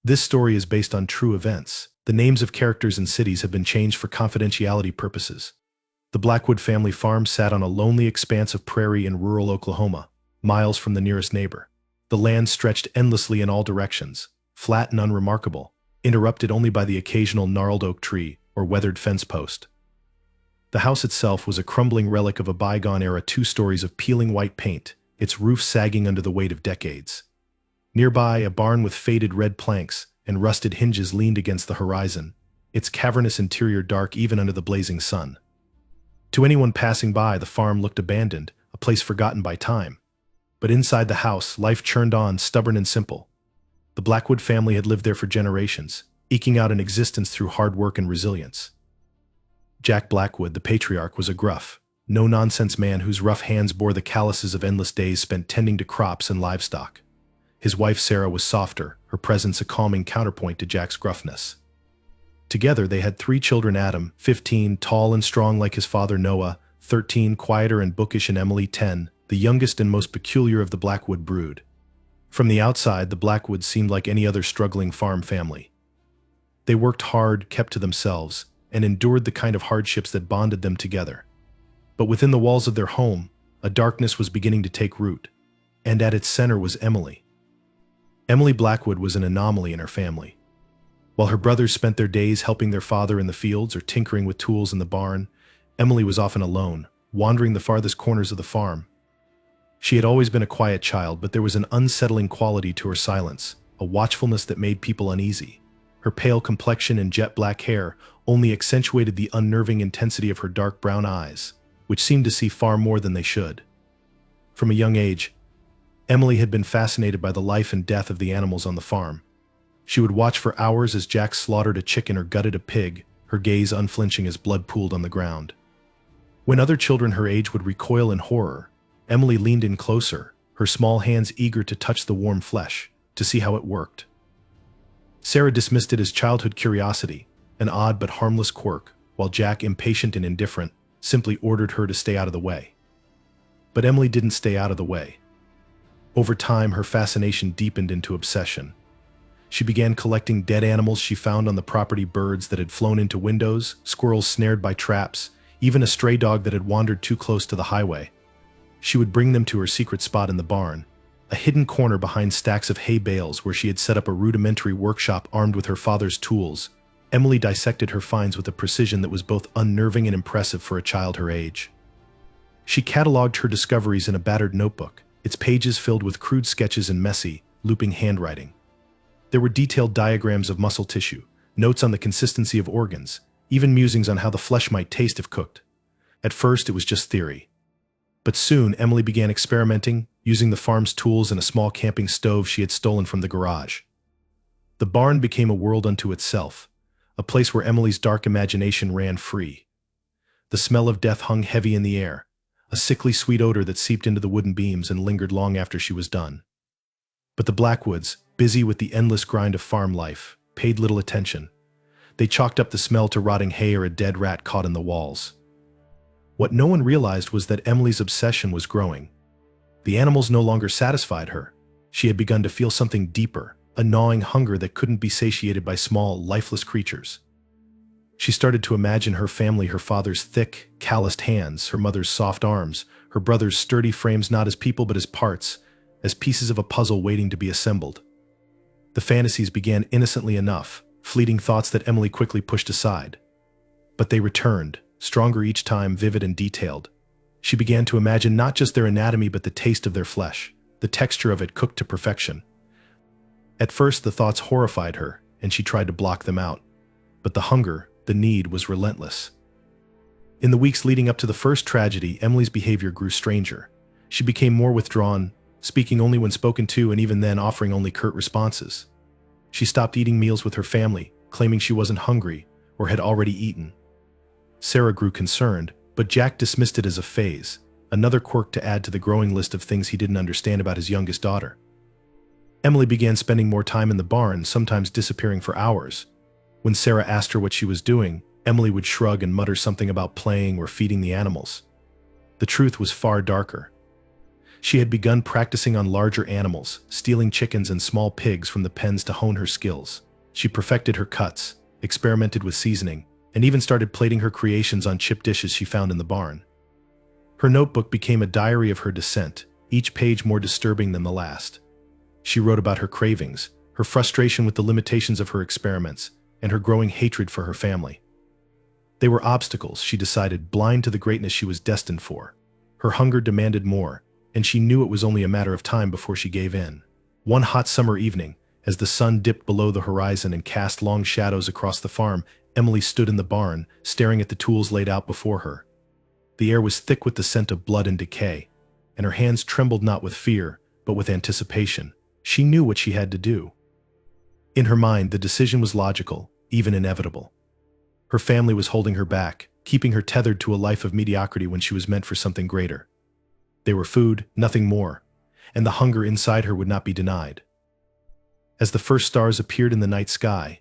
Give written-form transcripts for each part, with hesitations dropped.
This story is based on true events. The names of characters and cities have been changed for confidentiality purposes. The Blackwood family farm sat on a lonely expanse of prairie in rural Oklahoma, miles from the nearest neighbor. The land stretched endlessly in all directions, flat and unremarkable, interrupted only by the occasional gnarled oak tree or weathered fence post. The house itself was a crumbling relic of a bygone era, 2 stories of peeling white paint, its roof sagging under the weight of decades. Nearby, a barn with faded red planks and rusted hinges leaned against the horizon, its cavernous interior dark even under the blazing sun. To anyone passing by, the farm looked abandoned, a place forgotten by time. But inside the house, life churned on, stubborn and simple. The Blackwood family had lived there for generations, eking out an existence through hard work and resilience. Jack Blackwood, the patriarch, was a gruff, no-nonsense man whose rough hands bore the calluses of endless days spent tending to crops and livestock. His wife Sarah was softer, her presence a calming counterpoint to Jack's gruffness. Together they had 3 children: Adam, 15, tall and strong like his father; Noah, 13, quieter and bookish; and Emily, 10, the youngest and most peculiar of the Blackwood brood. From the outside, the Blackwoods seemed like any other struggling farm family. They worked hard, kept to themselves, and endured the kind of hardships that bonded them together. But within the walls of their home, a darkness was beginning to take root, and at its center was Emily. Emily Blackwood was an anomaly in her family. While her brothers spent their days helping their father in the fields or tinkering with tools in the barn, Emily was often alone, wandering the farthest corners of the farm. She had always been a quiet child, but there was an unsettling quality to her silence, a watchfulness that made people uneasy. Her pale complexion and jet black hair only accentuated the unnerving intensity of her dark brown eyes, which seemed to see far more than they should. From a young age, Emily had been fascinated by the life and death of the animals on the farm. She would watch for hours as Jack slaughtered a chicken or gutted a pig, her gaze unflinching as blood pooled on the ground. When other children her age would recoil in horror, Emily leaned in closer, her small hands eager to touch the warm flesh, to see how it worked. Sarah dismissed it as childhood curiosity, an odd but harmless quirk, while Jack, impatient and indifferent, simply ordered her to stay out of the way. But Emily didn't stay out of the way. Over time, her fascination deepened into obsession. She began collecting dead animals she found on the property: birds that had flown into windows, squirrels snared by traps, even a stray dog that had wandered too close to the highway. She would bring them to her secret spot in the barn, a hidden corner behind stacks of hay bales where she had set up a rudimentary workshop armed with her father's tools. Emily dissected her finds with a precision that was both unnerving and impressive for a child her age. She cataloged her discoveries in a battered notebook, its pages filled with crude sketches and messy, looping handwriting. There were detailed diagrams of muscle tissue, notes on the consistency of organs, even musings on how the flesh might taste if cooked. At first, it was just theory. But soon, Emily began experimenting, using the farm's tools and a small camping stove she had stolen from the garage. The barn became a world unto itself, a place where Emily's dark imagination ran free. The smell of death hung heavy in the air, a sickly sweet odor that seeped into the wooden beams and lingered long after she was done. But the Blackwoods, busy with the endless grind of farm life, paid little attention. They chalked up the smell to rotting hay or a dead rat caught in the walls. What no one realized was that Emily's obsession was growing. The animals no longer satisfied her. She had begun to feel something deeper, a gnawing hunger that couldn't be satiated by small, lifeless creatures. She started to imagine her family: her father's thick, calloused hands, her mother's soft arms, her brother's sturdy frames, not as people but as parts, as pieces of a puzzle waiting to be assembled. The fantasies began innocently enough, fleeting thoughts that Emily quickly pushed aside. But they returned, stronger each time, vivid and detailed. She began to imagine not just their anatomy but the taste of their flesh, the texture of it cooked to perfection. At first the thoughts horrified her, and she tried to block them out. But the hunger, the need, was relentless. In the weeks leading up to the first tragedy, Emily's behavior grew stranger. She became more withdrawn, speaking only when spoken to, and even then offering only curt responses. She stopped eating meals with her family, claiming she wasn't hungry or had already eaten. Sarah grew concerned, but Jack dismissed it as a phase, another quirk to add to the growing list of things he didn't understand about his youngest daughter. Emily began spending more time in the barn, sometimes disappearing for hours. When Sarah asked her what she was doing, Emily would shrug and mutter something about playing or feeding the animals. The truth was far darker. She had begun practicing on larger animals, stealing chickens and small pigs from the pens to hone her skills. She perfected her cuts, experimented with seasoning, and even started plating her creations on chip dishes she found in the barn. Her notebook became a diary of her descent, each page more disturbing than the last. She wrote about her cravings, her frustration with the limitations of her experiments, and her growing hatred for her family. They were obstacles, she decided, blind to the greatness she was destined for. Her hunger demanded more, and she knew it was only a matter of time before she gave in. One hot summer evening, as the sun dipped below the horizon and cast long shadows across the farm, Emily stood in the barn, staring at the tools laid out before her. The air was thick with the scent of blood and decay, and her hands trembled not with fear, but with anticipation. She knew what she had to do. In her mind, the decision was logical, even inevitable. Her family was holding her back, keeping her tethered to a life of mediocrity when she was meant for something greater. They were food, nothing more, and the hunger inside her would not be denied. As the first stars appeared in the night sky,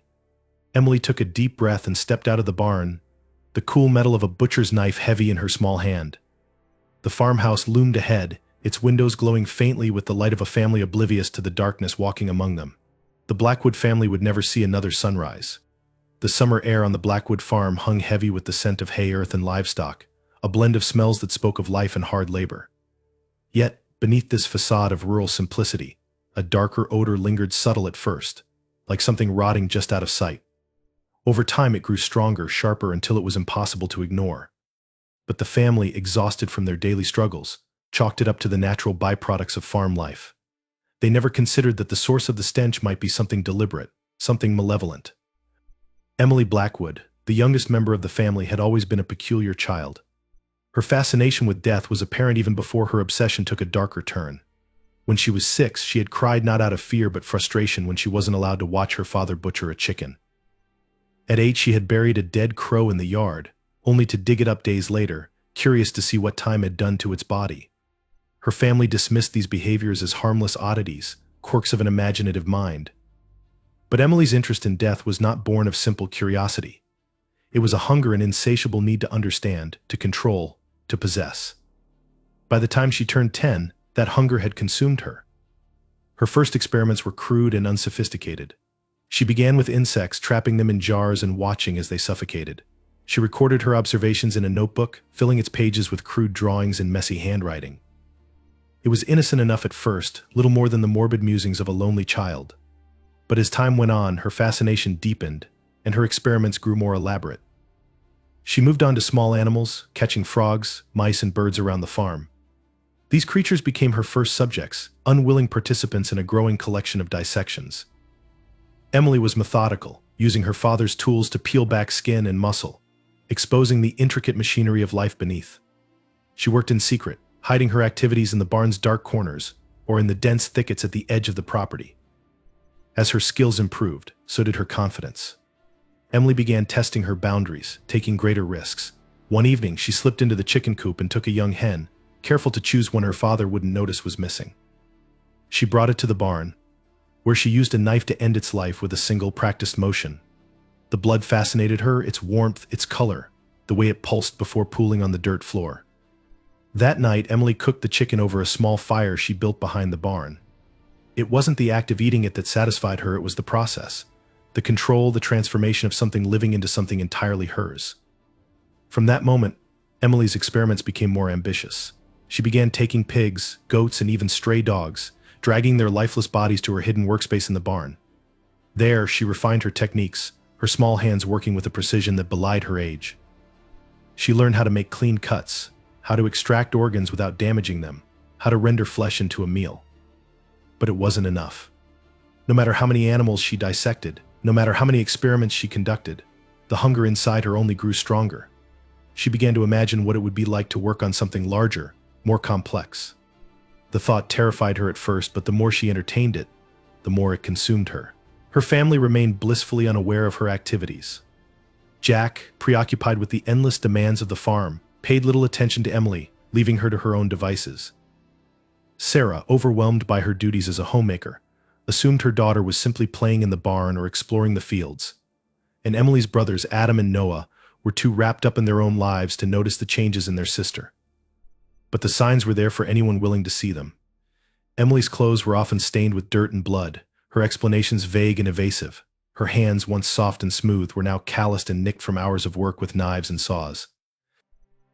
Emily took a deep breath and stepped out of the barn, the cool metal of a butcher's knife heavy in her small hand. The farmhouse loomed ahead, its windows glowing faintly with the light of a family oblivious to the darkness walking among them. The Blackwood family would never see another sunrise. The summer air on the Blackwood farm hung heavy with the scent of hay, earth, and livestock, a blend of smells that spoke of life and hard labor. Yet, beneath this facade of rural simplicity, a darker odor lingered, subtle at first, like something rotting just out of sight. Over time it grew stronger, sharper, until it was impossible to ignore. But the family, exhausted from their daily struggles, chalked it up to the natural byproducts of farm life. They never considered that the source of the stench might be something deliberate, something malevolent. Emily Blackwood, the youngest member of the family, had always been a peculiar child. Her fascination with death was apparent even before her obsession took a darker turn. When she was 6, she had cried not out of fear but frustration when she wasn't allowed to watch her father butcher a chicken. At 8, she had buried a dead crow in the yard, only to dig it up days later, curious to see what time had done to its body. Her family dismissed these behaviors as harmless oddities, quirks of an imaginative mind. But Emily's interest in death was not born of simple curiosity. It was a hunger and insatiable need to understand, to control, to possess. By the time she turned 10, that hunger had consumed her. Her first experiments were crude and unsophisticated. She began with insects, trapping them in jars and watching as they suffocated. She recorded her observations in a notebook, filling its pages with crude drawings and messy handwriting. It was innocent enough at first, little more than the morbid musings of a lonely child. But as time went on, her fascination deepened, and her experiments grew more elaborate. She moved on to small animals, catching frogs, mice, and birds around the farm. These creatures became her first subjects, unwilling participants in a growing collection of dissections. Emily was methodical, using her father's tools to peel back skin and muscle, exposing the intricate machinery of life beneath. She worked in secret, hiding her activities in the barn's dark corners or in the dense thickets at the edge of the property. As her skills improved, so did her confidence. Emily began testing her boundaries, taking greater risks. One evening, she slipped into the chicken coop and took a young hen, careful to choose one her father wouldn't notice was missing. She brought it to the barn, where she used a knife to end its life with a single practiced motion. The blood fascinated her, its warmth, its color, the way it pulsed before pooling on the dirt floor. That night, Emily cooked the chicken over a small fire she built behind the barn. It wasn't the act of eating it that satisfied her, it was the process. The control, the transformation of something living into something entirely hers. From that moment, Emily's experiments became more ambitious. She began taking pigs, goats, and even stray dogs, dragging their lifeless bodies to her hidden workspace in the barn. There, she refined her techniques, her small hands working with a precision that belied her age. She learned how to make clean cuts, how to extract organs without damaging them, how to render flesh into a meal. But it wasn't enough. No matter how many animals she dissected, no matter how many experiments she conducted, the hunger inside her only grew stronger. She began to imagine what it would be like to work on something larger, more complex. The thought terrified her at first, but the more she entertained it, the more it consumed her. Her family remained blissfully unaware of her activities. Jack, preoccupied with the endless demands of the farm, paid little attention to Emily, leaving her to her own devices. Sarah, overwhelmed by her duties as a homemaker, assumed her daughter was simply playing in the barn or exploring the fields. And Emily's brothers, Adam and Noah, were too wrapped up in their own lives to notice the changes in their sister. but the signs were there for anyone willing to see them. Emily's clothes were often stained with dirt and blood, her explanations vague and evasive. Her hands, once soft and smooth, were now calloused and nicked from hours of work with knives and saws.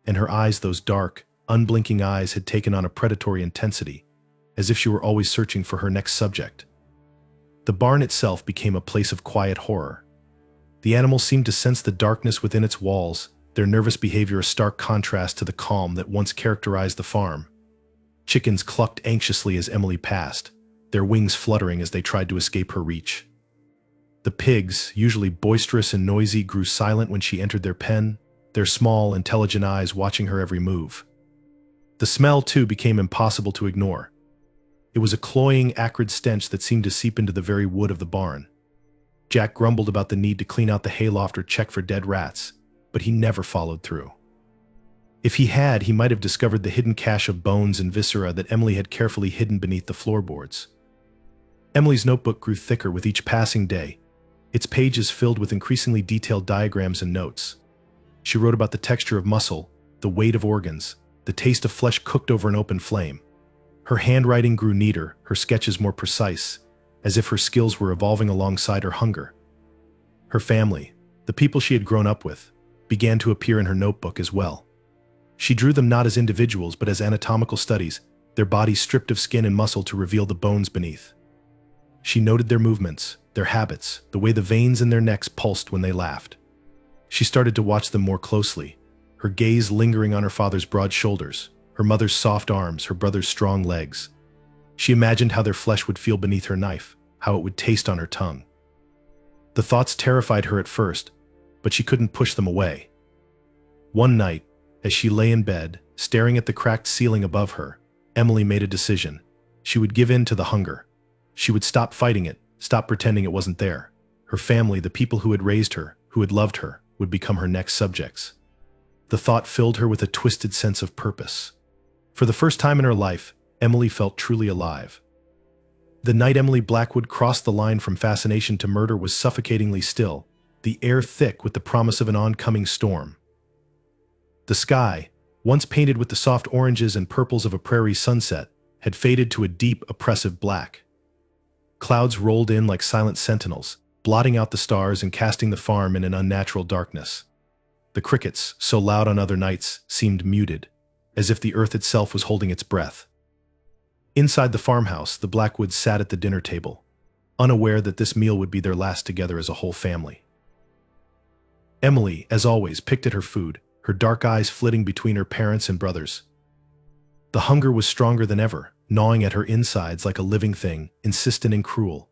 And her eyes, those dark, unblinking eyes, had taken on a predatory intensity, as if she were always searching for her next subject. The barn itself became a place of quiet horror. The animals seemed to sense the darkness within its walls, their nervous behavior a stark contrast to the calm that once characterized the farm. Chickens clucked anxiously as Emily passed, their wings fluttering as they tried to escape her reach. The pigs, usually boisterous and noisy, grew silent when she entered their pen, their small, intelligent eyes watching her every move. The smell, too, became impossible to ignore. It was a cloying, acrid stench that seemed to seep into the very wood of the barn. Jack grumbled about the need to clean out the hayloft or check for dead rats, but he never followed through. If he had, he might have discovered the hidden cache of bones and viscera that Emily had carefully hidden beneath the floorboards. Emily's notebook grew thicker with each passing day, its pages filled with increasingly detailed diagrams and notes. She wrote about the texture of muscle, the weight of organs, the taste of flesh cooked over an open flame. Her handwriting grew neater, her sketches more precise, as if her skills were evolving alongside her hunger. Her family, the people she had grown up with, began to appear in her notebook as well. She drew them not as individuals but as anatomical studies, their bodies stripped of skin and muscle to reveal the bones beneath. She noted their movements, their habits, the way the veins in their necks pulsed when they laughed. She started to watch them more closely, her gaze lingering on her father's broad shoulders, her mother's soft arms, her brother's strong legs. She imagined how their flesh would feel beneath her knife, how it would taste on her tongue. The thoughts terrified her at first, but she couldn't push them away. One night, as she lay in bed, staring at the cracked ceiling above her, Emily made a decision. She would give in to the hunger. She would stop fighting it, stop pretending it wasn't there. Her family, the people who had raised her, who had loved her, would become her next subjects. The thought filled her with a twisted sense of purpose. For the first time in her life, Emily felt truly alive. The night Emily Blackwood crossed the line from fascination to murder was suffocatingly still, the air thick with the promise of an oncoming storm. The sky, once painted with the soft oranges and purples of a prairie sunset, had faded to a deep, oppressive black. Clouds rolled in like silent sentinels, blotting out the stars and casting the farm in an unnatural darkness. The crickets, so loud on other nights, seemed muted, as if the earth itself was holding its breath. Inside the farmhouse, the Blackwoods sat at the dinner table, unaware that this meal would be their last together as a whole family. Emily, as always, picked at her food, her dark eyes flitting between her parents and brothers. The hunger was stronger than ever, gnawing at her insides like a living thing, insistent and cruel.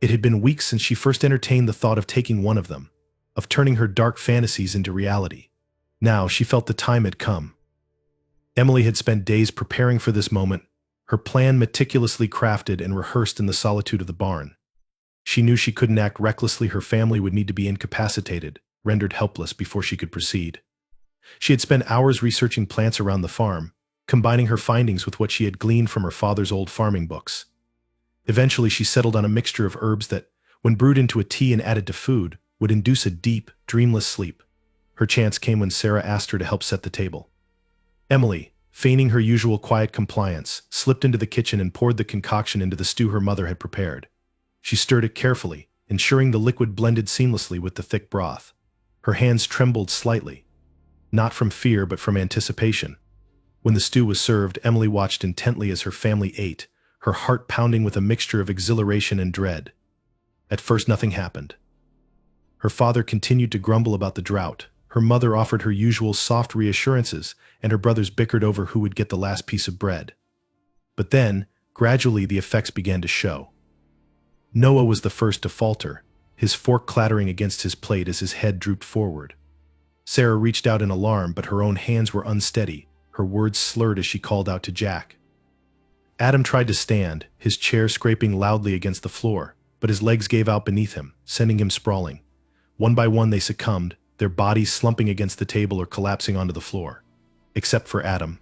It had been weeks since she first entertained the thought of taking one of them, of turning her dark fantasies into reality. Now she felt the time had come. Emily had spent days preparing for this moment, her plan meticulously crafted and rehearsed in the solitude of the barn. She knew she couldn't act recklessly. Her family would need to be incapacitated, rendered helpless before she could proceed. She had spent hours researching plants around the farm, combining her findings with what she had gleaned from her father's old farming books. Eventually, she settled on a mixture of herbs that, when brewed into a tea and added to food, would induce a deep, dreamless sleep. Her chance came when Sarah asked her to help set the table. Emily, feigning her usual quiet compliance, slipped into the kitchen and poured the concoction into the stew her mother had prepared. She stirred it carefully, ensuring the liquid blended seamlessly with the thick broth. Her hands trembled slightly, not from fear but from anticipation. When the stew was served, Emily watched intently as her family ate, her heart pounding with a mixture of exhilaration and dread. At first, nothing happened. Her father continued to grumble about the drought, her mother offered her usual soft reassurances, and her brothers bickered over who would get the last piece of bread. But then, gradually, the effects began to show. Noah was the first to falter, his fork clattering against his plate as his head drooped forward. Sarah reached out in alarm, but her own hands were unsteady, her words slurred as she called out to Jack. Adam tried to stand, his chair scraping loudly against the floor, but his legs gave out beneath him, sending him sprawling. One by one they succumbed, their bodies slumping against the table or collapsing onto the floor. Except for Adam.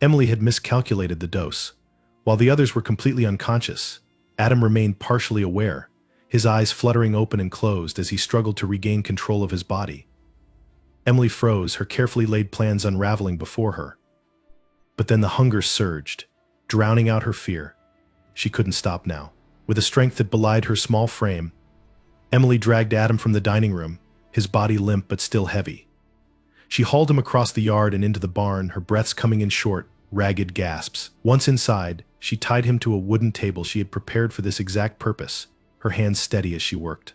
Emily had miscalculated the dose. While the others were completely unconscious, Adam remained partially aware, his eyes fluttering open and closed as he struggled to regain control of his body. Emily froze, her carefully laid plans unraveling before her. But then the hunger surged, drowning out her fear. She couldn't stop now. With a strength that belied her small frame, Emily dragged Adam from the dining room, his body limp but still heavy. She hauled him across the yard and into the barn, her breaths coming in short, ragged gasps. Once inside, she tied him to a wooden table she had prepared for this exact purpose, her hands steady as she worked.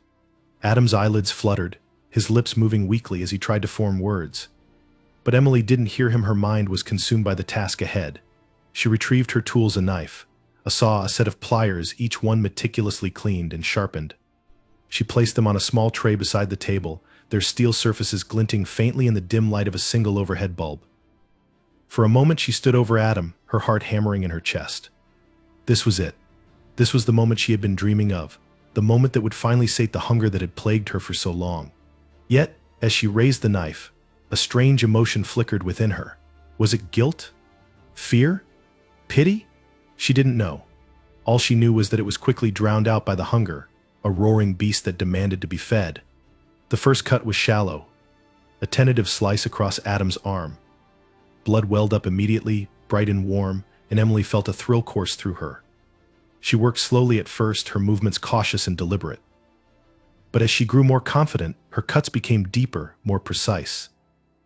Adam's eyelids fluttered, his lips moving weakly as he tried to form words. But Emily didn't hear him. Her mind was consumed by the task ahead. She retrieved her tools, a knife, a saw, a set of pliers, each one meticulously cleaned and sharpened. She placed them on a small tray beside the table, their steel surfaces glinting faintly in the dim light of a single overhead bulb. For a moment she stood over Adam, her heart hammering in her chest. This was it. This was the moment she had been dreaming of, the moment that would finally sate the hunger that had plagued her for so long. Yet, as she raised the knife, a strange emotion flickered within her. Was it guilt? Fear? Pity? She didn't know. All she knew was that it was quickly drowned out by the hunger, a roaring beast that demanded to be fed. The first cut was shallow, a tentative slice across Adam's arm. Blood welled up immediately, bright and warm, and Emily felt a thrill course through her. She worked slowly at first, her movements cautious and deliberate. But as she grew more confident, her cuts became deeper, more precise.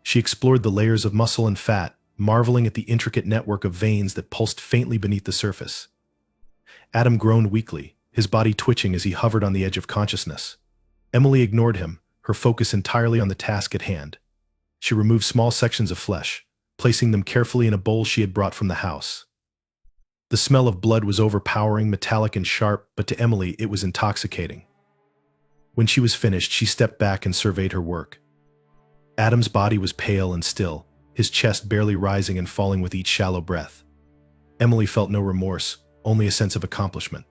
She explored the layers of muscle and fat, marveling at the intricate network of veins that pulsed faintly beneath the surface. Adam groaned weakly, his body twitching as he hovered on the edge of consciousness. Emily ignored him, her focus entirely on the task at hand. She removed small sections of flesh, placing them carefully in a bowl she had brought from the house. The smell of blood was overpowering, metallic and sharp, but to Emily it was intoxicating. When she was finished, she stepped back and surveyed her work. Adam's body was pale and still, his chest barely rising and falling with each shallow breath. Emily felt no remorse, only a sense of accomplishment.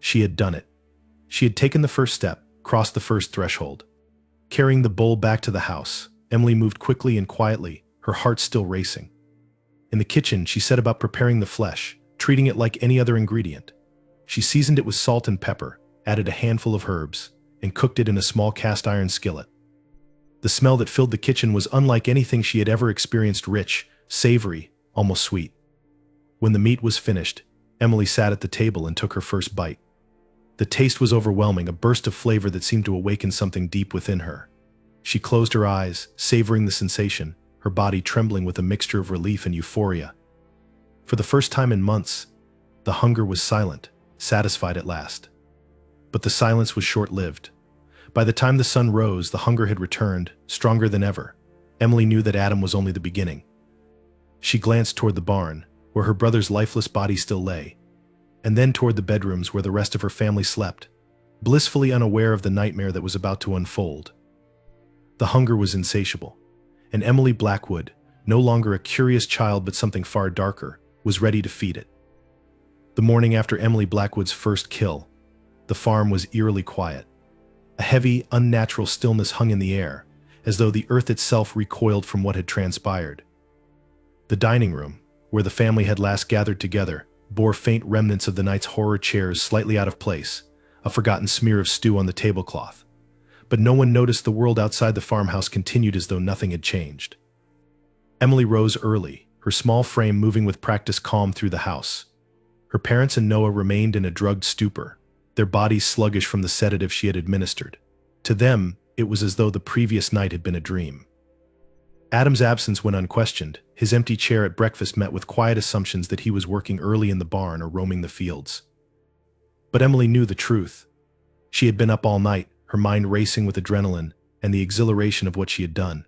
She had done it. She had taken the first step, crossed the first threshold. Carrying the bowl back to the house, Emily moved quickly and quietly, her heart still racing. In the kitchen, she set about preparing the flesh, treating it like any other ingredient. She seasoned it with salt and pepper, added a handful of herbs, and cooked it in a small cast-iron skillet. The smell that filled the kitchen was unlike anything she had ever experienced, rich, savory, almost sweet. When the meat was finished, Emily sat at the table and took her first bite. The taste was overwhelming, a burst of flavor that seemed to awaken something deep within her. She closed her eyes, savoring the sensation, her body trembling with a mixture of relief and euphoria. For the first time in months, the hunger was silent, satisfied at last. But the silence was short-lived. By the time the sun rose, the hunger had returned, stronger than ever. Emily knew that Adam was only the beginning. She glanced toward the barn, where her brother's lifeless body still lay, and then toward the bedrooms where the rest of her family slept, blissfully unaware of the nightmare that was about to unfold. The hunger was insatiable, and Emily Blackwood, no longer a curious child but something far darker, was ready to feed it. The morning after Emily Blackwood's first kill, the farm was eerily quiet. A heavy, unnatural stillness hung in the air, as though the earth itself recoiled from what had transpired. The dining room, where the family had last gathered together, bore faint remnants of the night's horror, chairs slightly out of place, a forgotten smear of stew on the tablecloth. But no one noticed. The world outside the farmhouse continued as though nothing had changed. Emily rose early, her small frame moving with practiced calm through the house. Her parents and Noah remained in a drugged stupor, their bodies sluggish from the sedative she had administered. To them, it was as though the previous night had been a dream. Adam's absence went unquestioned, his empty chair at breakfast met with quiet assumptions that he was working early in the barn or roaming the fields. But Emily knew the truth. She had been up all night, her mind racing with adrenaline and the exhilaration of what she had done.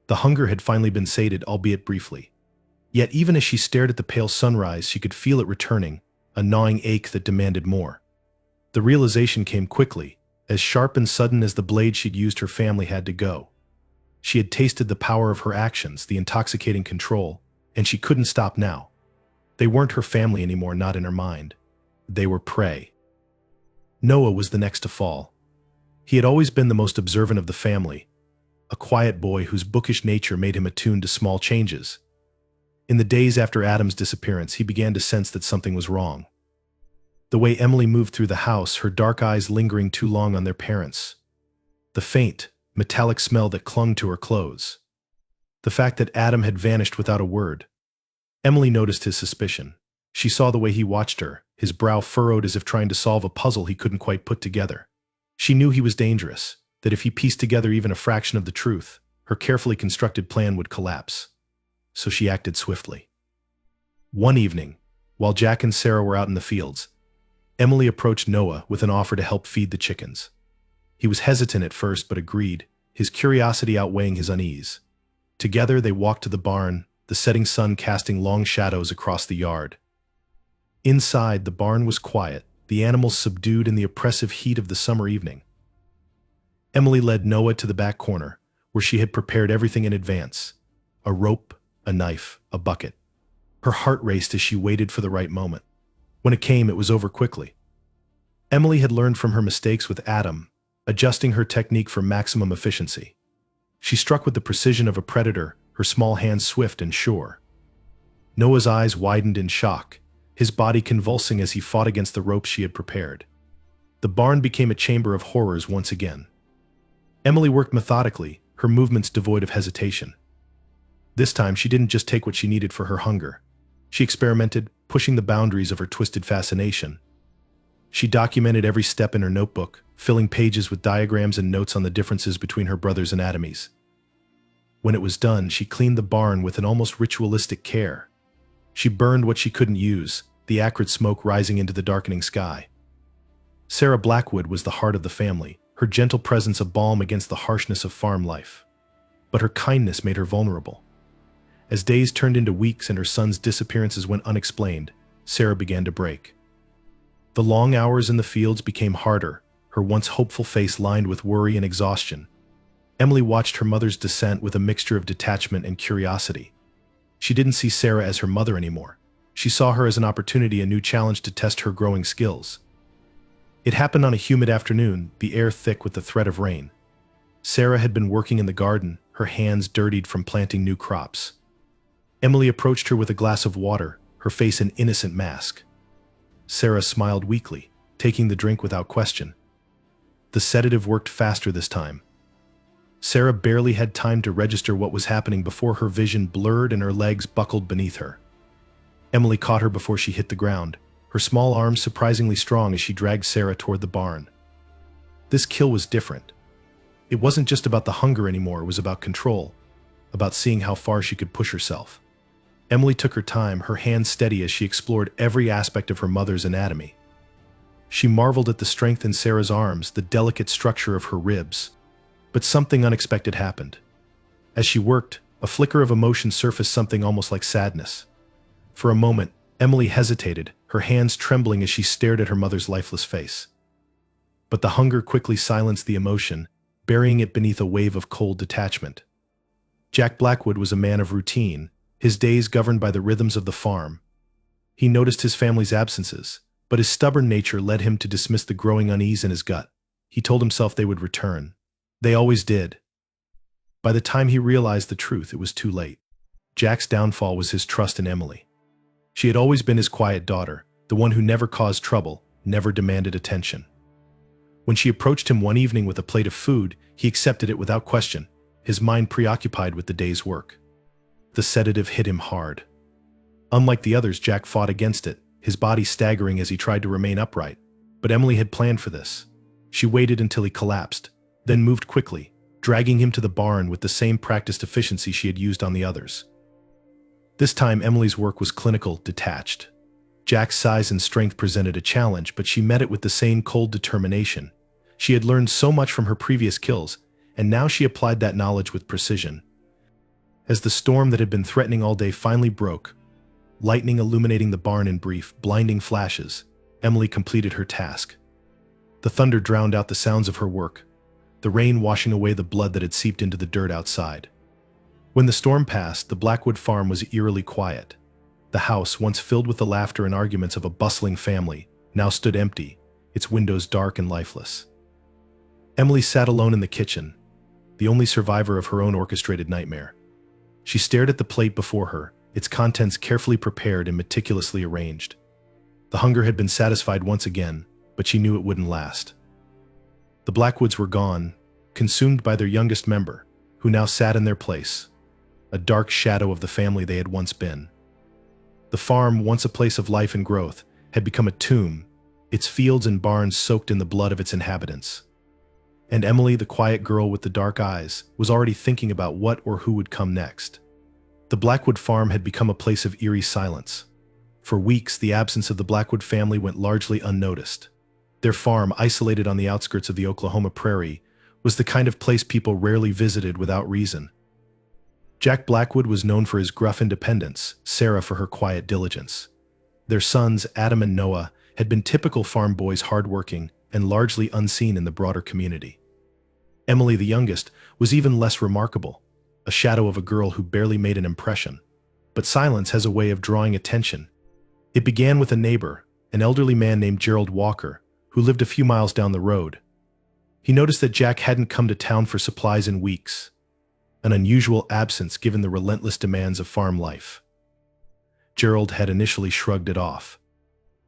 The hunger had finally been sated, albeit briefly. Yet even as she stared at the pale sunrise, she could feel it returning, a gnawing ache that demanded more. The realization came quickly, as sharp and sudden as the blade she'd used. Her family had to go. She had tasted the power of her actions, the intoxicating control, and she couldn't stop now. They weren't her family anymore, not in her mind. They were prey. Noah was the next to fall. He had always been the most observant of the family, a quiet boy whose bookish nature made him attuned to small changes. In the days after Adam's disappearance, he began to sense that something was wrong. The way Emily moved through the house, her dark eyes lingering too long on their parents. The faint, metallic smell that clung to her clothes. The fact that Adam had vanished without a word. Emily noticed his suspicion. She saw the way he watched her, his brow furrowed as if trying to solve a puzzle he couldn't quite put together. She knew he was dangerous, that if he pieced together even a fraction of the truth, her carefully constructed plan would collapse. So she acted swiftly. One evening, while Jack and Sarah were out in the fields, Emily approached Noah with an offer to help feed the chickens. He was hesitant at first but agreed, his curiosity outweighing his unease. Together they walked to the barn, the setting sun casting long shadows across the yard. Inside, the barn was quiet, the animals subdued in the oppressive heat of the summer evening. Emily led Noah to the back corner, where she had prepared everything in advance: a rope, a knife, a bucket. Her heart raced as she waited for the right moment. When it came, it was over quickly. Emily had learned from her mistakes with Adam, adjusting her technique for maximum efficiency. She struck with the precision of a predator, her small hands swift and sure. Noah's eyes widened in shock, his body convulsing as he fought against the ropes she had prepared. The barn became a chamber of horrors once again. Emily worked methodically, her movements devoid of hesitation. This time, she didn't just take what she needed for her hunger. She experimented, pushing the boundaries of her twisted fascination. She documented every step in her notebook, filling pages with diagrams and notes on the differences between her brothers' anatomies. When it was done, she cleaned the barn with an almost ritualistic care. She burned what she couldn't use, the acrid smoke rising into the darkening sky. Sarah Blackwood was the heart of the family, her gentle presence a balm against the harshness of farm life. But her kindness made her vulnerable. As days turned into weeks and her son's disappearances went unexplained, Sarah began to break. The long hours in the fields became harder, her once hopeful face lined with worry and exhaustion. Emily watched her mother's descent with a mixture of detachment and curiosity. She didn't see Sarah as her mother anymore. She saw her as an opportunity, a new challenge to test her growing skills. It happened on a humid afternoon, the air thick with the threat of rain. Sarah had been working in the garden, her hands dirtied from planting new crops. Emily approached her with a glass of water, her face an innocent mask. Sarah smiled weakly, taking the drink without question. The sedative worked faster this time. Sarah barely had time to register what was happening before her vision blurred and her legs buckled beneath her. Emily caught her before she hit the ground, her small arms surprisingly strong as she dragged Sarah toward the barn. This kill was different. It wasn't just about the hunger anymore, it was about control, about seeing how far she could push herself. Emily took her time, her hands steady as she explored every aspect of her mother's anatomy. She marveled at the strength in Sarah's arms, the delicate structure of her ribs. But something unexpected happened. As she worked, a flicker of emotion surfaced, something almost like sadness. For a moment, Emily hesitated, her hands trembling as she stared at her mother's lifeless face. But the hunger quickly silenced the emotion, burying it beneath a wave of cold detachment. Jack Blackwood was a man of routine, his days governed by the rhythms of the farm. He noticed his family's absences, but his stubborn nature led him to dismiss the growing unease in his gut. He told himself they would return. They always did. By the time he realized the truth, it was too late. Jack's downfall was his trust in Emily. She had always been his quiet daughter, the one who never caused trouble, never demanded attention. When she approached him one evening with a plate of food, he accepted it without question, his mind preoccupied with the day's work. The sedative hit him hard. Unlike the others, Jack fought against it, his body staggering as he tried to remain upright. But Emily had planned for this. She waited until he collapsed, then moved quickly, dragging him to the barn with the same practiced efficiency she had used on the others. This time, Emily's work was clinical, detached. Jack's size and strength presented a challenge, but she met it with the same cold determination. She had learned so much from her previous kills, and now she applied that knowledge with precision. As the storm that had been threatening all day finally broke, lightning illuminating the barn in brief, blinding flashes, Emily completed her task. The thunder drowned out the sounds of her work, the rain washing away the blood that had seeped into the dirt outside. When the storm passed, the Blackwood farm was eerily quiet. The house, once filled with the laughter and arguments of a bustling family, now stood empty, its windows dark and lifeless. Emily sat alone in the kitchen, the only survivor of her own orchestrated nightmare. She stared at the plate before her, its contents carefully prepared and meticulously arranged. The hunger had been satisfied once again, but she knew it wouldn't last. The Blackwoods were gone, consumed by their youngest member, who now sat in their place, a dark shadow of the family they had once been. The farm, once a place of life and growth, had become a tomb, its fields and barns soaked in the blood of its inhabitants. And Emily, the quiet girl with the dark eyes, was already thinking about what or who would come next. The Blackwood farm had become a place of eerie silence. For weeks, the absence of the Blackwood family went largely unnoticed. Their farm, isolated on the outskirts of the Oklahoma prairie, was the kind of place people rarely visited without reason. Jack Blackwood was known for his gruff independence, Sarah for her quiet diligence. Their sons, Adam and Noah, had been typical farm boys, hardworking and largely unseen in the broader community. Emily, the youngest, was even less remarkable, a shadow of a girl who barely made an impression. But silence has a way of drawing attention. It began with a neighbor, an elderly man named Gerald Walker, who lived a few miles down the road. He noticed that Jack hadn't come to town for supplies in weeks, an unusual absence given the relentless demands of farm life. Gerald had initially shrugged it off.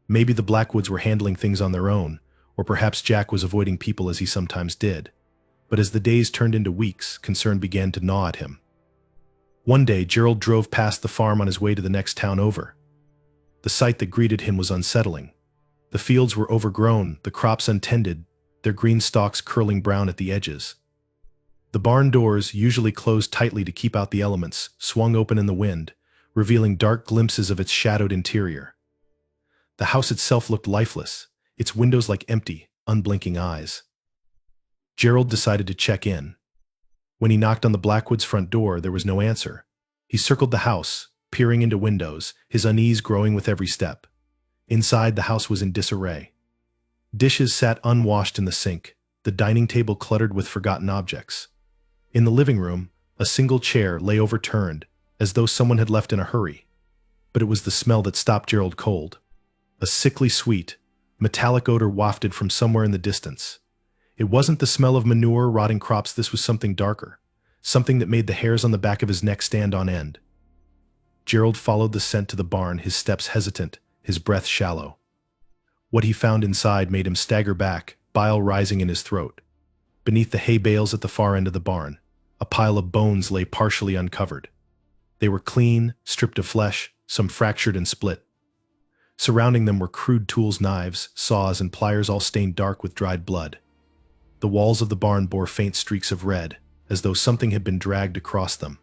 Maybe the Blackwoods were handling things on their own, or perhaps Jack was avoiding people as he sometimes did. But as the days turned into weeks, concern began to gnaw at him. One day, Gerald drove past the farm on his way to the next town over. The sight that greeted him was unsettling. The fields were overgrown, the crops untended, their green stalks curling brown at the edges. The barn doors, usually closed tightly to keep out the elements, swung open in the wind, revealing dark glimpses of its shadowed interior. The house itself looked lifeless, its windows like empty, unblinking eyes. Gerald decided to check in. When he knocked on the Blackwoods' front door, there was no answer. He circled the house, peering into windows, his unease growing with every step. Inside, the house was in disarray. Dishes sat unwashed in the sink, the dining table cluttered with forgotten objects. In the living room, a single chair lay overturned, as though someone had left in a hurry. But it was the smell that stopped Gerald cold. A sickly sweet, metallic odor wafted from somewhere in the distance. It wasn't the smell of manure, rotting crops. This was something darker, something that made the hairs on the back of his neck stand on end. Gerald followed the scent to the barn, his steps hesitant, his breath shallow. What he found inside made him stagger back, bile rising in his throat. Beneath the hay bales at the far end of the barn, a pile of bones lay partially uncovered. They were clean, stripped of flesh, some fractured and split. Surrounding them were crude tools, knives, saws, and pliers, all stained dark with dried blood. The walls of the barn bore faint streaks of red, as though something had been dragged across them.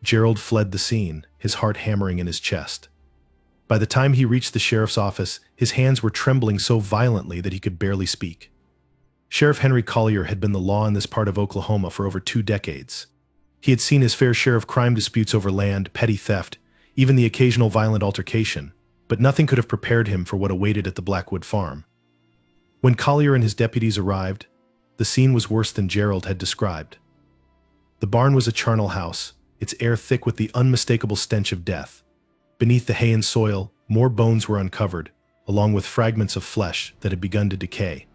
Gerald fled the scene, his heart hammering in his chest. By the time he reached the sheriff's office, his hands were trembling so violently that he could barely speak. Sheriff Henry Collier had been the law in this part of Oklahoma for over 2 decades. He had seen his fair share of crime disputes over land, petty theft, even the occasional violent altercation, but nothing could have prepared him for what awaited at the Blackwood farm. When Collier and his deputies arrived, the scene was worse than Gerald had described. The barn was a charnel house, its air thick with the unmistakable stench of death. Beneath the hay and soil, more bones were uncovered, along with fragments of flesh that had begun to decay.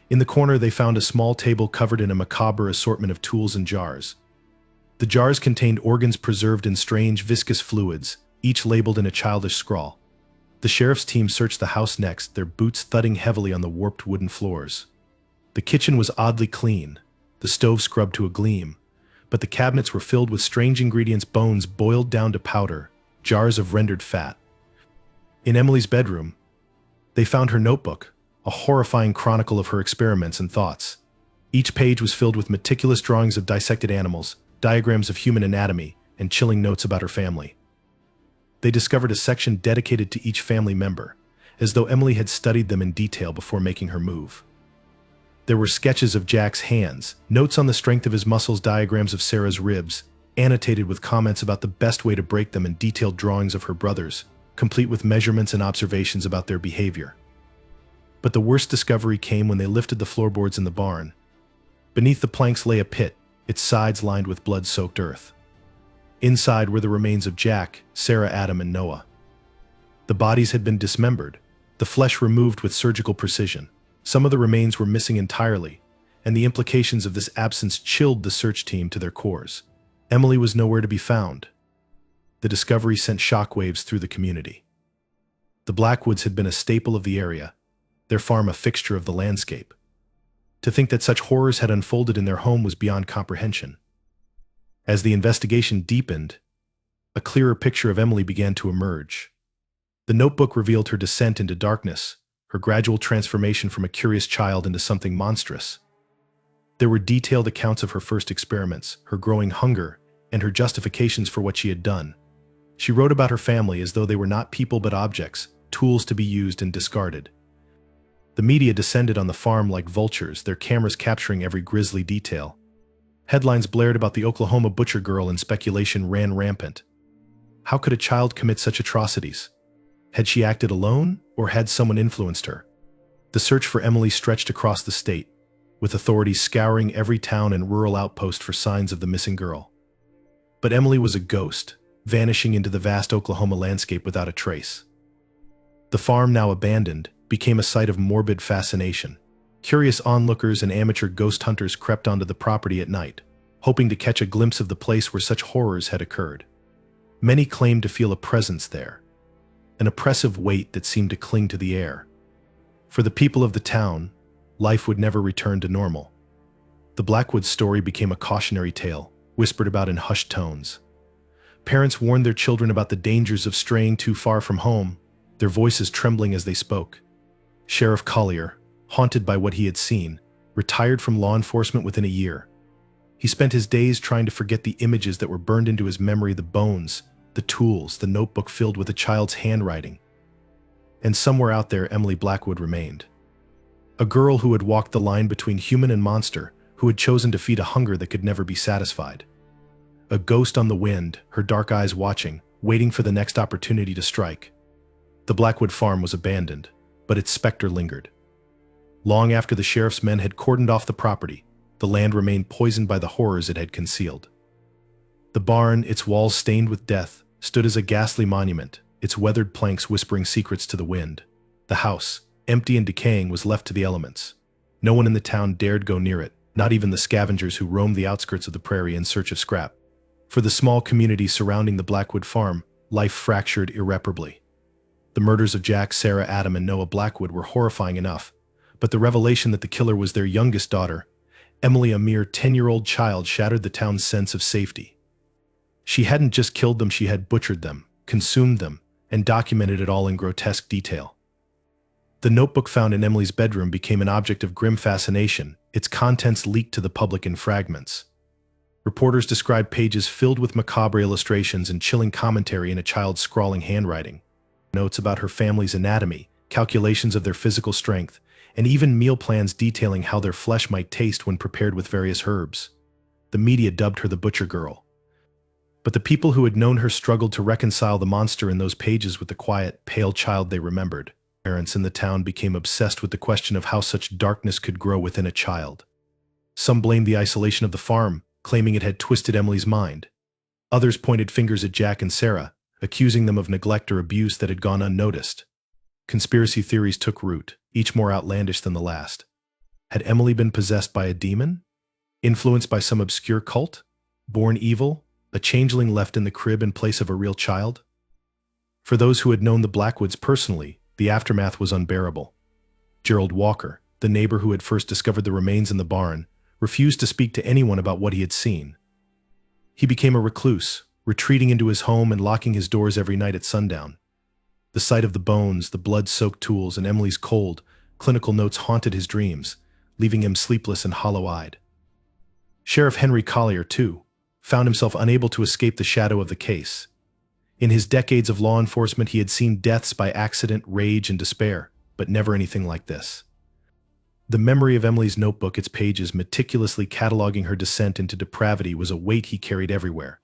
In the corner, they found a small table covered in a macabre assortment of tools and jars. The jars contained organs preserved in strange, viscous fluids, each labeled in a childish scrawl. The sheriff's team searched the house next, their boots thudding heavily on the warped wooden floors. The kitchen was oddly clean, the stove scrubbed to a gleam, but the cabinets were filled with strange ingredients, bones boiled down to powder, jars of rendered fat. In Emily's bedroom, they found her notebook, a horrifying chronicle of her experiments and thoughts. Each page was filled with meticulous drawings of dissected animals, diagrams of human anatomy, and chilling notes about her family. They discovered a section dedicated to each family member, as though Emily had studied them in detail before making her move. There were sketches of Jack's hands, notes on the strength of his muscles, diagrams of Sarah's ribs, annotated with comments about the best way to break them, and detailed drawings of her brothers, complete with measurements and observations about their behavior. But the worst discovery came when they lifted the floorboards in the barn. Beneath the planks lay a pit, its sides lined with blood-soaked earth. Inside were the remains of Jack, Sarah, Adam, and Noah. The bodies had been dismembered, the flesh removed with surgical precision. Some of the remains were missing entirely, and the implications of this absence chilled the search team to their cores. Emily was nowhere to be found. The discovery sent shockwaves through the community. The Blackwoods had been a staple of the area, their farm a fixture of the landscape. To think that such horrors had unfolded in their home was beyond comprehension. As the investigation deepened, A clearer picture of Emily began to emerge. The notebook revealed her descent into darkness, her gradual transformation from a curious child into something monstrous. There were detailed accounts of her first experiments, her growing hunger, and her justifications for what she had done. She wrote about her family as though they were not people but objects, tools to be used and discarded. The media descended on the farm like vultures, their cameras capturing every grisly detail. Headlines blared about the Oklahoma butcher girl and speculation ran rampant. How could a child commit such atrocities? Had she acted alone, or had someone influenced her? The search for Emily stretched across the state, with authorities scouring every town and rural outpost for signs of the missing girl. But Emily was a ghost, vanishing into the vast Oklahoma landscape without a trace. The farm, now abandoned, became a site of morbid fascination. Curious onlookers and amateur ghost hunters crept onto the property at night, hoping to catch a glimpse of the place where such horrors had occurred. Many claimed to feel a presence there, an oppressive weight that seemed to cling to the air. For the people of the town, life would never return to normal. The Blackwood story became a cautionary tale, whispered about in hushed tones. Parents warned their children about the dangers of straying too far from home, their voices trembling as they spoke. Sheriff Collier, haunted by what he had seen, retired from law enforcement within a year. He spent his days trying to forget the images that were burned into his memory, the bones, the tools, the notebook filled with a child's handwriting. And somewhere out there, Emily Blackwood remained. A girl who had walked the line between human and monster, who had chosen to feed a hunger that could never be satisfied. A ghost on the wind, her dark eyes watching, waiting for the next opportunity to strike. The Blackwood farm was abandoned, but its specter lingered. Long after the sheriff's men had cordoned off the property, the land remained poisoned by the horrors it had concealed. The barn, its walls stained with death, stood as a ghastly monument, its weathered planks whispering secrets to the wind. The house, empty and decaying, was left to the elements. No one in the town dared go near it, not even the scavengers who roamed the outskirts of the prairie in search of scrap. For the small community surrounding the Blackwood farm, life fractured irreparably. The murders of Jack, Sarah, Adam, and Noah Blackwood were horrifying enough, but the revelation that the killer was their youngest daughter, Emily, a mere 10-year-old child, shattered the town's sense of safety. She hadn't just killed them, she had butchered them, consumed them, and documented it all in grotesque detail. The notebook found in Emily's bedroom became an object of grim fascination, its contents leaked to the public in fragments. Reporters described pages filled with macabre illustrations and chilling commentary in a child's scrawling handwriting. Notes about her family's anatomy, calculations of their physical strength, and even meal plans detailing how their flesh might taste when prepared with various herbs. The media dubbed her the Butcher Girl. But the people who had known her struggled to reconcile the monster in those pages with the quiet, pale child they remembered. Parents in the town became obsessed with the question of how such darkness could grow within a child. Some blamed the isolation of the farm, claiming it had twisted Emily's mind. Others pointed fingers at Jack and Sarah, accusing them of neglect or abuse that had gone unnoticed. Conspiracy theories took root, each more outlandish than the last. Had Emily been possessed by a demon? Influenced by some obscure cult? Born evil? A changeling left in the crib in place of a real child? For those who had known the Blackwoods personally, the aftermath was unbearable. Gerald Walker, the neighbor who had first discovered the remains in the barn, refused to speak to anyone about what he had seen. He became a recluse, retreating into his home and locking his doors every night at sundown. The sight of the bones, the blood-soaked tools, and Emily's cold, clinical notes haunted his dreams, leaving him sleepless and hollow-eyed. Sheriff Henry Collier, too, found himself unable to escape the shadow of the case. In his decades of law enforcement, he had seen deaths by accident, rage, and despair, but never anything like this. The memory of Emily's notebook, its pages meticulously cataloging her descent into depravity, was a weight he carried everywhere.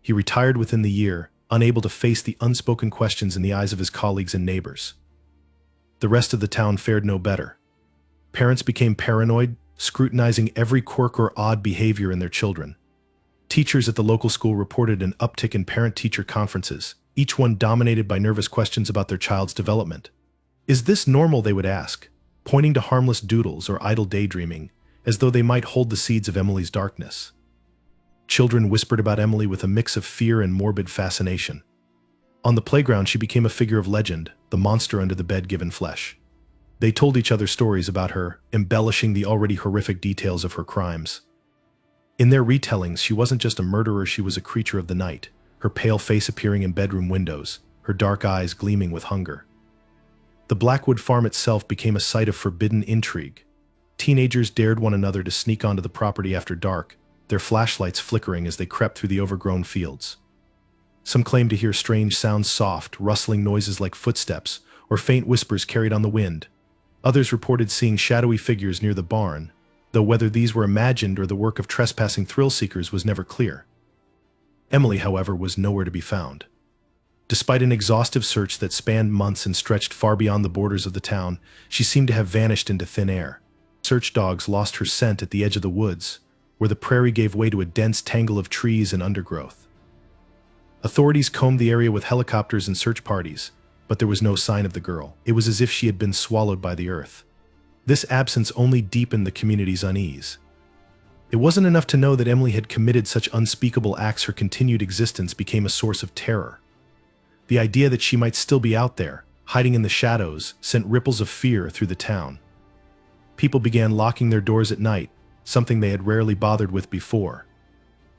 He retired within the year, unable to face the unspoken questions in the eyes of his colleagues and neighbors. The rest of the town fared no better. Parents became paranoid, scrutinizing every quirk or odd behavior in their children. Teachers at the local school reported an uptick in parent-teacher conferences, each one dominated by nervous questions about their child's development. "Is this normal?" they would ask, pointing to harmless doodles or idle daydreaming, as though they might hold the seeds of Emily's darkness. Children whispered about Emily with a mix of fear and morbid fascination. On the playground, she became a figure of legend, the monster under the bed given flesh. They told each other stories about her, embellishing the already horrific details of her crimes. In their retellings, she wasn't just a murderer, she was a creature of the night, her pale face appearing in bedroom windows, her dark eyes gleaming with hunger. The Blackwood farm itself became a site of forbidden intrigue. Teenagers dared one another to sneak onto the property after dark, their flashlights flickering as they crept through the overgrown fields. Some claimed to hear strange sounds, soft, rustling noises like footsteps, or faint whispers carried on the wind. Others reported seeing shadowy figures near the barn, though whether these were imagined or the work of trespassing thrill-seekers was never clear. Emily, however, was nowhere to be found. Despite an exhaustive search that spanned months and stretched far beyond the borders of the town, she seemed to have vanished into thin air. Search dogs lost her scent at the edge of the woods, where the prairie gave way to a dense tangle of trees and undergrowth. Authorities combed the area with helicopters and search parties, but there was no sign of the girl. It was as if she had been swallowed by the earth. This absence only deepened the community's unease. It wasn't enough to know that Emily had committed such unspeakable acts. Her continued existence became a source of terror. The idea that she might still be out there, hiding in the shadows, sent ripples of fear through the town. People began locking their doors at night, something they had rarely bothered with before.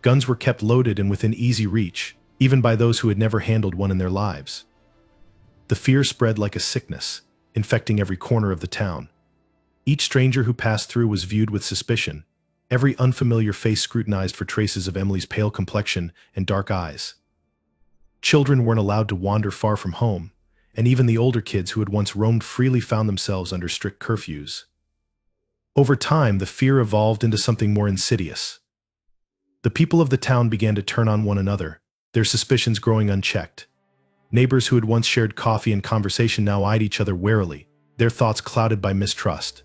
Guns were kept loaded and within easy reach, even by those who had never handled one in their lives. The fear spread like a sickness, infecting every corner of the town. Each stranger who passed through was viewed with suspicion, every unfamiliar face scrutinized for traces of Emily's pale complexion and dark eyes. Children weren't allowed to wander far from home, and even the older kids who had once roamed freely found themselves under strict curfews. Over time, the fear evolved into something more insidious. The people of the town began to turn on one another, their suspicions growing unchecked. Neighbors who had once shared coffee and conversation now eyed each other warily, their thoughts clouded by mistrust.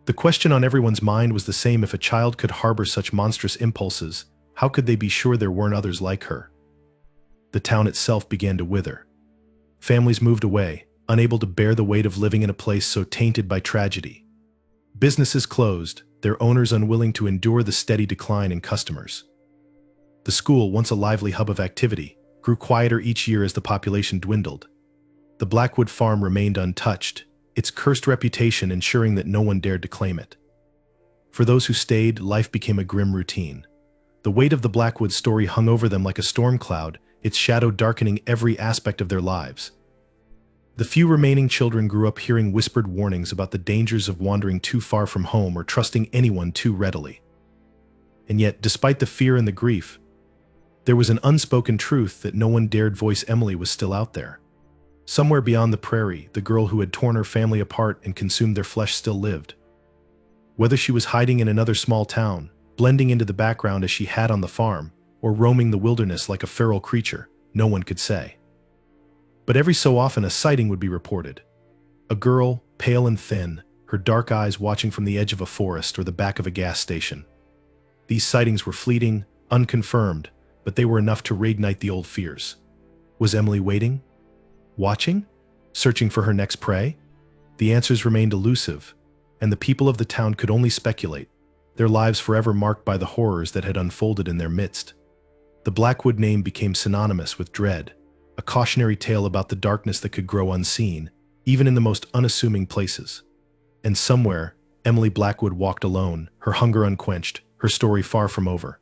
The question on everyone's mind was the same: if a child could harbor such monstrous impulses, how could they be sure there weren't others like her? The town itself began to wither. Families moved away, unable to bear the weight of living in a place so tainted by tragedy. Businesses closed, their owners unwilling to endure the steady decline in customers. The school, once a lively hub of activity, grew quieter each year as the population dwindled. The Blackwood farm remained untouched, its cursed reputation ensuring that no one dared to claim it. For those who stayed, life became a grim routine. The weight of the Blackwood story hung over them like a storm cloud, its shadow darkening every aspect of their lives. The few remaining children grew up hearing whispered warnings about the dangers of wandering too far from home or trusting anyone too readily. And yet, despite the fear and the grief, there was an unspoken truth that no one dared voice: Emily was still out there. Somewhere beyond the prairie, the girl who had torn her family apart and consumed their flesh still lived. Whether she was hiding in another small town, blending into the background as she had on the farm, or roaming the wilderness like a feral creature, no one could say. But every so often a sighting would be reported. A girl, pale and thin, her dark eyes watching from the edge of a forest or the back of a gas station. These sightings were fleeting, unconfirmed, but they were enough to reignite the old fears. Was Emily waiting? Watching? Searching for her next prey? The answers remained elusive, and the people of the town could only speculate, their lives forever marked by the horrors that had unfolded in their midst. The Blackwood name became synonymous with dread, a cautionary tale about the darkness that could grow unseen, even in the most unassuming places. And somewhere, Emily Blackwood walked alone, her hunger unquenched, her story far from over.